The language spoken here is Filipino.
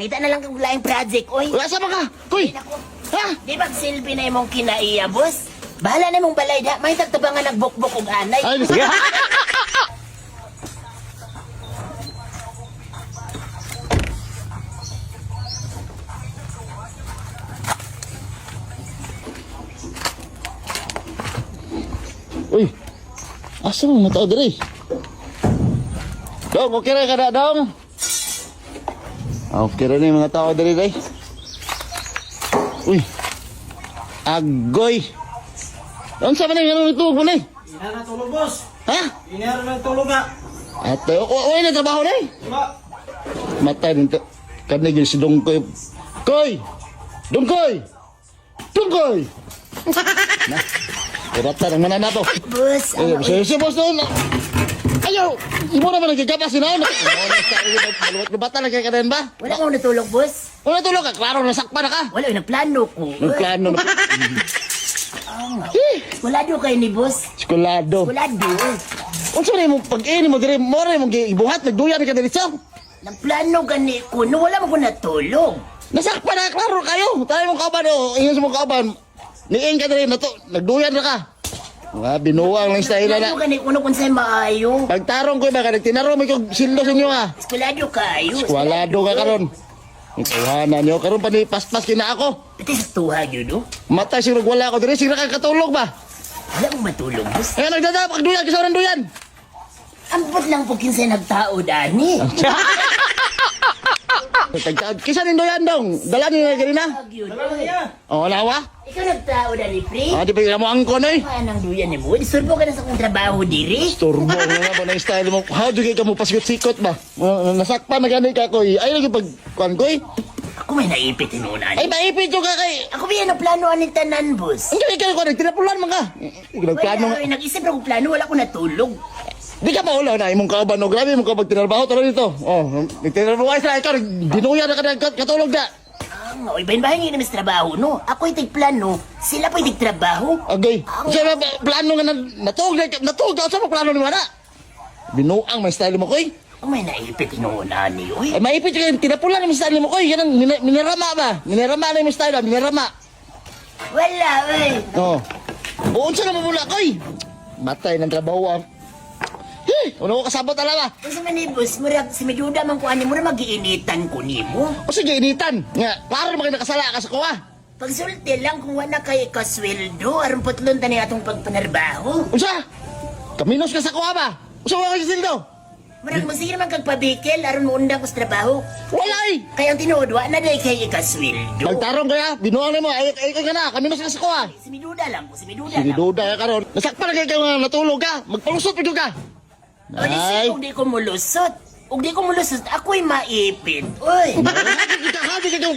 Pangita na lang kung laing project, oy. Wala sa ka. Koy. Nako. Ha? Di ba silbi na imong kinaiya, boss? Bahala na mong balay da. May tagtabangan nagbukbok og anay. Ay, sige. Uy. Asa mo matao diri? Dong, okay ra kada dong. Okay ra ni mga tao diri day. Uy. Agoy. Unsa man ni tulog mo ni? Ina na tulog, boss. Ha? Ina na tulog nga. Ate, o na trabaho ni? Diba? Matay nito. Kani gid si Dongkoy. Koy. Dongkoy. Dongkoy. Na. Irata nang manana to. Boss, Si boss no. Ayaw. Imo na man nagkapas na. Bata na kay kaden ba? wala mo natulog, boss. Wala tulog ka. Klaro nasakpan na ka. Wala, nagplano ko. Nagplano na. Wala do kayo ni boss. Skulado. Wala do. Unsa man mo pag-ini mo dire mo rin mo gibuhat nagduyan ka diretso. Nagplano gani ko, no wala mo ko natulog. Nasakpan na klaro kayo. Tayo mong kauban o. Ingon sa mong kauban. Niing ka dire na to. Nagduyan na ka. Mga binuwang lang style na. Nagplano gani ko, no kung sa'yo maayo. Pagtarong ko ba ka nagtinaro mo yung sildo sa inyo ha. Eskulado kayo. Walado ka karon. Ang tawanan niyo karon pa ni paspas kina ako. Pati sa tuha yun, no? Matay siguro wala ako dire sira ka katulog ba? Wala mo matulog, boss. Eh nagdada pagduyan ka sa orang duyan. Ambot lang po kinsay nagtao, Dani. Kisa nin duyan dong. Dala ni na ganina. Yun. Dala na niya. Oh nawa. Ikaw nagtao, Dani, pre. Ah di pa mo angkon eh. Anang duyan ni mo? Disurbo ka na sa kong trabaho, diri. Turbo nga ba na style mo. How do ka mo pasikot-sikot ba? Nasakpan na gani ka koy. Ay lagi pag kuan koy. Ako may naipit inunan. Ay maipit yung ka kay. Ako ba yan ang plano ni tanan, boss? Ang ikaw ko nagtinapulan man ka. Nagplano nga. Wala, nag-isip ako plano, wala ko natulog. Di ka maulaw na imong kauban no grabe imong kabag tinarbaho talo dito. Oh, nagtinarbaho ay sa ikaw dinuya na ka katulog na. Ang iba-ibahin nga namin sa trabaho, no? Ako itig plano, sila po itig trabaho. Okay. Sa plano nga natulog ka sa plano ni mana. Binuang may style mo koy. Ang may naipit inunan ni, uy. Ay maipit ka tinapulan ni style mo koy. Ganang minirama ba? Minirama na yung style ba? Minirama. Wala, uy. Oh. Buon sa na mabula koy. Matay ng trabaho ah. Ano ko kasabot ala ba? Kung sa manibus, murag si Meduda man ko ani, murag mag-iinitan ko ni mo. O sige initan. Nga, klaro naman nakasala ka sa kuha. Pagsulti lang kung wala kay kasweldo, aron putlon tani atong pagpanarbaho. Unsa? Kaminos ka sa kuha ba? Unsa wala ka sildo? Murag mo sige naman kagpabikil, aron mo undang ko sa trabaho. Wala eh. Kaya ang tinuod, wa na day kay ikasweldo. Nagtarong kaya, binuang mo, ay ka na, kami ka sa kuha. Si Meduda lang po, si Meduda Sige, lang. duda ka karon. Nasakpan na kayo nga natulog ka. Magpalusot pa ka. O di kung di ko mulusot. Ug di ko mulusot, ako'y maipit. Uy! Hadi ka,